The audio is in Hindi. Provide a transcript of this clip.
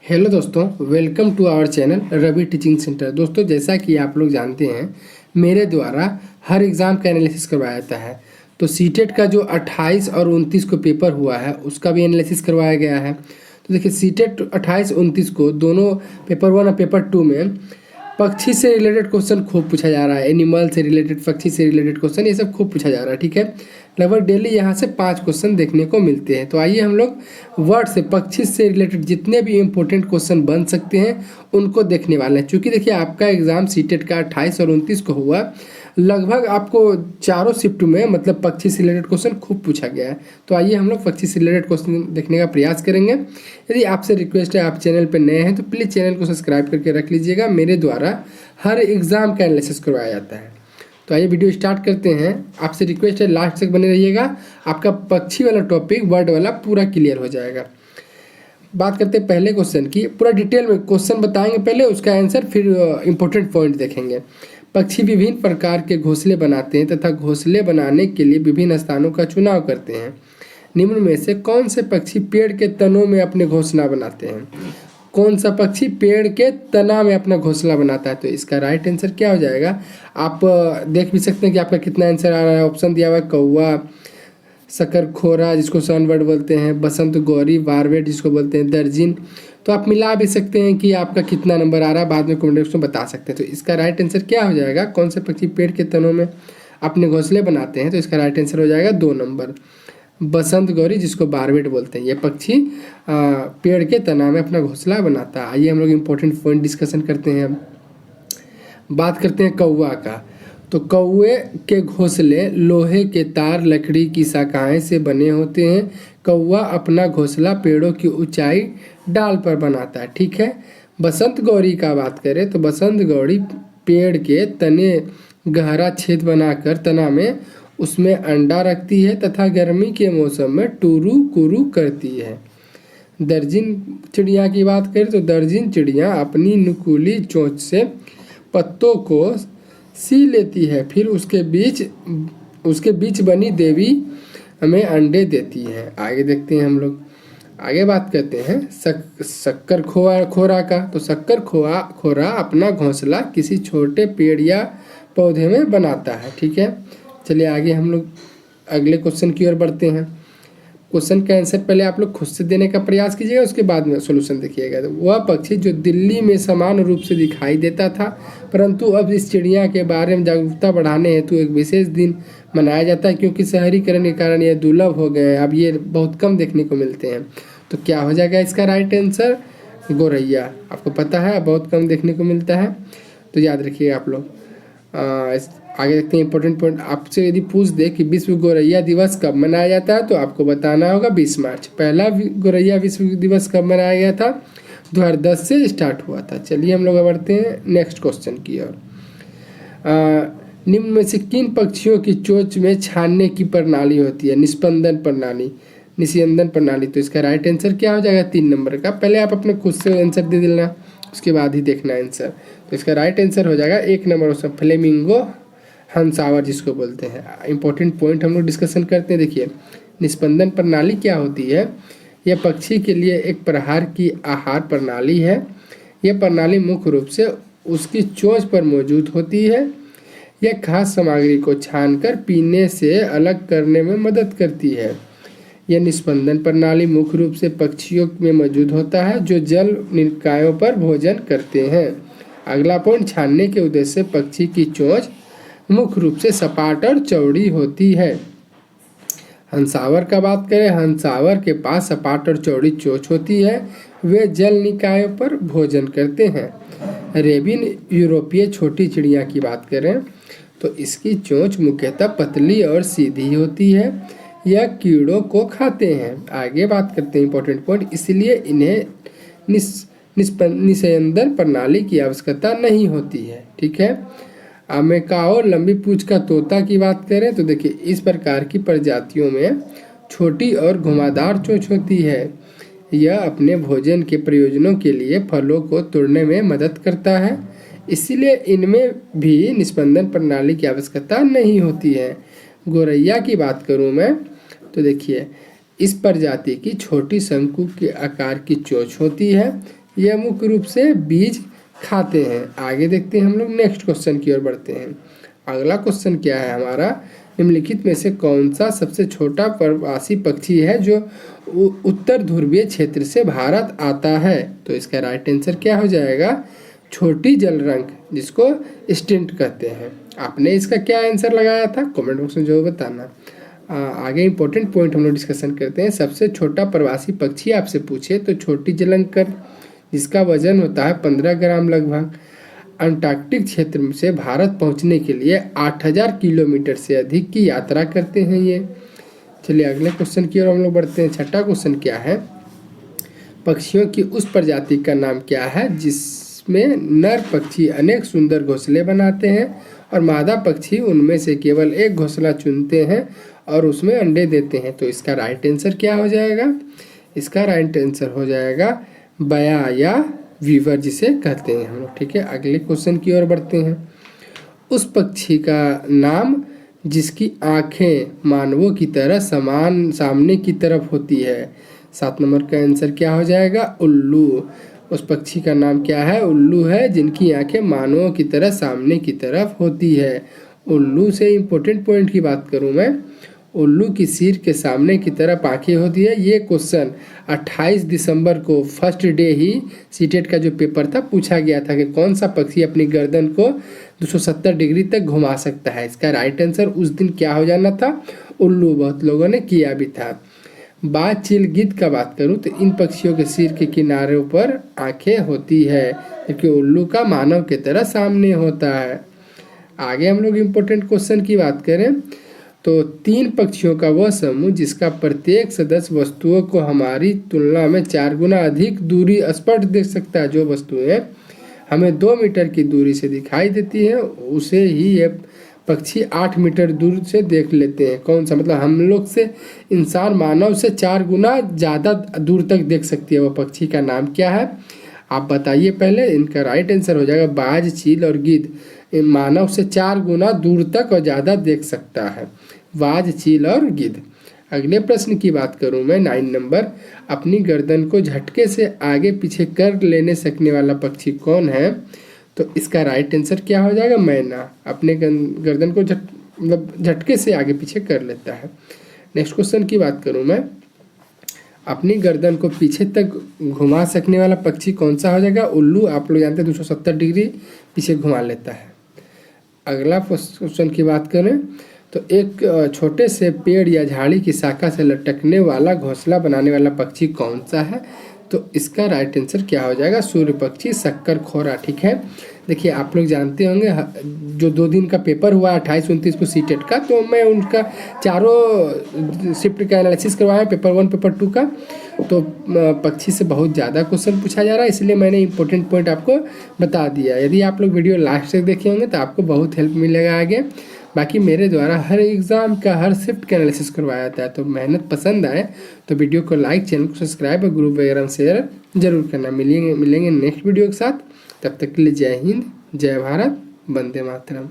हेलो दोस्तों, welcome to our channel Ravi teaching centre. दोस्तों, जैसा कि आप लोग जानते हैं, मेरे द्वारा हर एग्ज़ाम का एनालिसिस करवाया जाता है। तो सीटेट का जो 28 और 29 को पेपर हुआ है उसका भी एनालिसिस करवाया गया है। तो देखिए, सीटेट 28-29 को दोनों पेपर 1 और पेपर 2 में पक्षी से रिलेटेड क्वेश्चन खूब पूछा जा रहा है। एनिमल से रिलेटेड, पक्षी से रिलेटेड क्वेश्चन, ये सब खूब पूछा जा रहा है। ठीक है, लगभग डेली यहाँ से 5 क्वेश्चन देखने को मिलते हैं। तो आइए हम लोग वर्ड से, पक्षी से रिलेटेड जितने भी इंपॉर्टेंट क्वेश्चन बन सकते हैं उनको देखने वाले हैं। चूँकि देखिए, आपका एग्ज़ाम सीटेट का 28 और 29 को हुआ, लगभग आपको चारों शिफ्ट में मतलब पक्षी से रिलेटेड क्वेश्चन खूब पूछा गया है। तो आइए हम लोग पक्षी से रिलेटेड क्वेश्चन देखने का प्रयास करेंगे। यदि आपसे रिक्वेस्ट है, आप चैनल पर नए हैं तो प्लीज़ चैनल को सब्सक्राइब करके रख लीजिएगा। मेरे द्वारा हर एग्ज़ाम का एनालिसिस करवाया जाता है। तो आइए वीडियो स्टार्ट करते हैं। आपसे रिक्वेस्ट है, लास्ट तक बने रहिएगा, आपका पक्षी वाला टॉपिक, वर्ड वाला पूरा क्लियर हो जाएगा। बात करते हैं पहले क्वेश्चन की। पूरा डिटेल में क्वेश्चन बताएंगे, पहले उसका आंसर, फिर इंपॉर्टेंट पॉइंट देखेंगे। पक्षी विभिन्न प्रकार के घोंसले बनाते हैं तथा घोंसले बनाने के लिए विभिन्न स्थानों का चुनाव करते हैं। निम्न में से कौन से पक्षी पेड़ के तनों में अपने घोंसला बनाते हैं? कौन सा पक्षी पेड़ के तना में अपना घोंसला बनाता है? तो इसका राइट आंसर क्या हो जाएगा? आप देख भी सकते हैं कि आपका कितना आंसर आ रहा है। ऑप्शन दिया हुआ है कौवा, शकरखोरा जिसको सनबर्ड बोलते हैं, बसंत गौरी, बारवेट जिसको बोलते हैं, दर्जिन। तो आप मिला भी सकते हैं कि आपका कितना नंबर आ रहा है, बाद में कमेंट बॉक्स में बता सकते हैं। तो इसका राइट आंसर क्या हो जाएगा? कौन से पक्षी पेड़ के तनों में अपने घोंसले बनाते हैं? तो इसका राइट आंसर हो जाएगा 2 नंबर, बसंत गौरी जिसको बारवेट बोलते हैं। ये पक्षी पेड़ के तना में अपना घोंसला बनाता है। आइए हम लोग इम्पोर्टेंट पॉइंट डिस्कशन करते हैं। बात करते हैं कौवा का। तो कौवे के घोंसले लोहे के तार, लकड़ी की शाखाएं से बने होते हैं। कौवा अपना घोंसला पेड़ों की ऊंचाई डाल पर बनाता है। ठीक है। बसंत गौरी का बात करें तो बसंत गौरी पेड़ के तने गहरा छेद बनाकर तना में उसमें अंडा रखती है तथा गर्मी के मौसम में टूरू कुरू करती है। दर्जिन चिड़िया की बात करें तो दर्जिन चिड़िया अपनी नुकीली चोंच से पत्तों को सी लेती है, फिर उसके बीच बनी देवी हमें अंडे देती है। आगे देखते हैं हम लोग। आगे बात करते हैं शक्कर खोरा का। तो शक्कर खोरा अपना घोंसला किसी छोटे पेड़ या पौधे में बनाता है। ठीक है, चलिए आगे हम लोग अगले क्वेश्चन की ओर बढ़ते हैं। क्वेश्चन का आंसर पहले आप लोग खुद से देने का प्रयास कीजिएगा, उसके बाद में सॉल्यूशन देखिएगा। तो वह पक्षी जो दिल्ली में समान रूप से दिखाई देता था, परंतु अब इस चिड़िया के बारे में जागरूकता बढ़ाने हेतु एक विशेष दिन मनाया जाता है, क्योंकि शहरीकरण के कारण यह दुर्लभ हो गए हैं। अब ये बहुत कम देखने को मिलते हैं। तो क्या हो जाएगा इसका राइट आंसर? गौरैया। आपको पता है बहुत कम देखने को मिलता है, तो याद रखिएगा आप लोग। आगे देखते हैं इंपॉर्टेंट पॉइंट। आपसे यदि पूछ दे कि विश्व गौरैया दिवस कब मनाया जाता है, तो आपको बताना होगा 20 मार्च। पहला गौरैया विश्व दिवस कब मनाया गया था? 2010 से स्टार्ट हुआ था। चलिए हम लोग बढ़ते हैं नेक्स्ट क्वेश्चन की ओर। निम्न में से किन पक्षियों की चोंच में छानने की प्रणाली होती है? निस्पंदन प्रणाली, निस्यंदन प्रणाली। तो इसका राइट आंसर क्या हो जाएगा? 3 नंबर का। पहले आप अपने खुद से आंसर दे देना, उसके बाद ही देखना आंसर। तो इसका राइट आंसर हो जाएगा 1 नंबर उसका फ्लेमिंगो हंसावर जिसको बोलते हैं। इंपॉर्टेंट पॉइंट हम लोग डिस्कशन करते हैं। देखिए, निस्पंदन प्रणाली क्या होती है? यह पक्षी के लिए एक प्रकार की आहार प्रणाली है। यह प्रणाली मुख्य रूप से उसकी चोंच पर मौजूद होती है। यह खाद्य सामग्री को छानकर पीने से अलग करने में मदद करती है। यह निस्पंदन प्रणाली मुख्य रूप से पक्षियों में मौजूद होता है जो जल निकायों पर भोजन करते हैं। अगला पॉइंट, छानने के उद्देश्य से पक्षी की चोंच मुख्य रूप से सपाट और चौड़ी होती है। हंसावर का बात करें, हंसावर के पास सपाट और चौड़ी चोंच होती है। वे जल निकायों पर भोजन करते हैं। रेबिन यूरोपीय छोटी चिड़िया की बात करें तो इसकी चोंच मुख्यतः पतली और सीधी होती है। यह कीड़ों को खाते हैं। आगे बात करते हैं इंपॉर्टेंट पॉइंट, इसलिए इन्हें निस्यंदन प्रणाली की आवश्यकता नहीं होती है। ठीक है। मेकाओ लंबी पूंछ का तोता की बात करें तो देखिए, इस प्रकार की प्रजातियों में छोटी और घुमावदार चोंच होती है। यह अपने भोजन के प्रयोजनों के लिए फलों को तोड़ने में मदद करता है, इसलिए इनमें भी निस्पंदन प्रणाली की आवश्यकता नहीं होती है। गौरैया की बात करूं मैं तो देखिए, इस प्रजाति की छोटी शंकु के आकार की चोंच होती है। यह मुख्य रूप से बीज खाते हैं। आगे देखते हैं हम लोग नेक्स्ट क्वेश्चन की ओर बढ़ते हैं। अगला क्वेश्चन क्या है हमारा, निम्नलिखित में से कौन सा सबसे छोटा प्रवासी पक्षी है जो उत्तर ध्रुवीय क्षेत्र से भारत आता है? तो इसका राइट आंसर क्या हो जाएगा, छोटी जलरंक, जिसको स्टिंट कहते हैं। आपने इसका क्या आंसर लगाया था कमेंट बॉक्स में जो बताना। आगे इंपॉर्टेंट पॉइंट हम लोग डिस्कशन करते हैं। सबसे छोटा प्रवासी पक्षी आपसे पूछे तो छोटी जलंकर, जिसका वजन होता है 15 ग्राम लगभग। अंटार्कटिक क्षेत्र से भारत पहुंचने के लिए 8000 किलोमीटर से अधिक की यात्रा करते हैं ये। चलिए अगले क्वेश्चन की ओर हम लोग बढ़ते हैं। छठा क्वेश्चन क्या है, पक्षियों की उस प्रजाति का नाम क्या है जिसमें नर पक्षी अनेक सुंदर घोंसले बनाते हैं और मादा पक्षी उनमें से केवल एक घोंसला चुनते हैं और उसमें अंडे देते हैं? तो इसका राइट आंसर क्या हो जाएगा, इसका राइट आंसर हो जाएगा बया या वीवर, जिसे कहते हैं हम लोग। ठीक है, अगले क्वेश्चन की ओर बढ़ते हैं। उस पक्षी का नाम जिसकी आंखें मानवों की तरह समान सामने की तरफ होती है? 7 नंबर का आंसर क्या हो जाएगा, उल्लू। उस पक्षी का नाम क्या है, उल्लू है, जिनकी आंखें मानवों की तरह सामने की तरफ होती है। उल्लू से इम्पोर्टेंट पॉइंट की बात करूं मैं, उल्लू की सिर के सामने की तरफ आंखें होती है। ये क्वेश्चन 28 दिसंबर को फर्स्ट डे ही सीटेट का जो पेपर था पूछा गया था कि कौन सा पक्षी अपनी गर्दन को 270 डिग्री तक घुमा सकता है। इसका राइट आंसर उस दिन क्या हो जाना था, उल्लू। बहुत लोगों ने किया भी था। बाज, चील, गिद्ध का बात करूं तो इन पक्षियों के सिर के किनारों पर आंखें होती है, क्योंकि उल्लू का मानव की तरह सामने होता है। आगे हम लोग इम्पोर्टेंट क्वेश्चन की बात करें तो 3 पक्षियों का वह समूह जिसका प्रत्येक सदस्य वस्तुओं को हमारी तुलना में 4 गुना अधिक दूरी स्पष्ट देख सकता है। जो वस्तुएं हमें 2 मीटर की दूरी से दिखाई देती है उसे ही ये पक्षी 8 मीटर दूर से देख लेते हैं। कौन सा, मतलब हम लोग से इंसान मानव से 4 गुना ज़्यादा दूर तक देख सकती है। वो पक्षी का नाम क्या है आप बताइए पहले। इनका राइट आंसर हो जाएगा बाज, चील और गिद्ध। मानव से 4 गुना दूर तक और ज़्यादा देख सकता है, बाज, चील और गिद्ध। अगले प्रश्न की बात करूं मैं 9 नंबर, अपनी गर्दन को झटके से आगे पीछे कर लेने सकने वाला पक्षी कौन है? तो इसका राइट आंसर क्या हो जाएगा, मैना। अपने गर्दन को मतलब झटके से आगे पीछे कर लेता है। नेक्स्ट क्वेश्चन की बात करूं मैं, अपनी गर्दन को पीछे तक घुमा सकने वाला पक्षी कौन सा हो जाएगा, उल्लू। आप लोग जानते हैं 270 डिग्री पीछे घुमा लेता है। अगला क्वेश्चन की बात करें तो एक छोटे से पेड़ या झाड़ी की शाखा से लटकने वाला घोंसला बनाने वाला पक्षी कौन सा है? तो इसका राइट आंसर क्या हो जाएगा, सूर्य पक्षी, शक्कर खोरा। ठीक है, देखिए आप लोग जानते होंगे जो 2 दिन का पेपर हुआ 28-29 को सीटेट का, तो मैं उनका चारों शिफ्ट का एनालिसिस करवाया, पेपर 1 पेपर 2 का। तो पक्षी से बहुत ज़्यादा क्वेश्चन पूछा जा रहा है, इसलिए मैंने इंपॉर्टेंट पॉइंट आपको बता दिया। यदि आप लोग वीडियो लास्ट तक देखे होंगे तो आपको बहुत हेल्प मिलेगा आगे। बाकी मेरे द्वारा हर एग्ज़ाम का हर शिफ्ट का एनालिसिस करवाया जाता है, तो मेहनत पसंद आए तो वीडियो को लाइक, चैनल को सब्सक्राइब और ग्रुप वगैरह में शेयर जरूर करना। मिलेंगे नेक्स्ट वीडियो के साथ, तब तक के लिए जय हिंद, जय भारत, वंदे मातरम।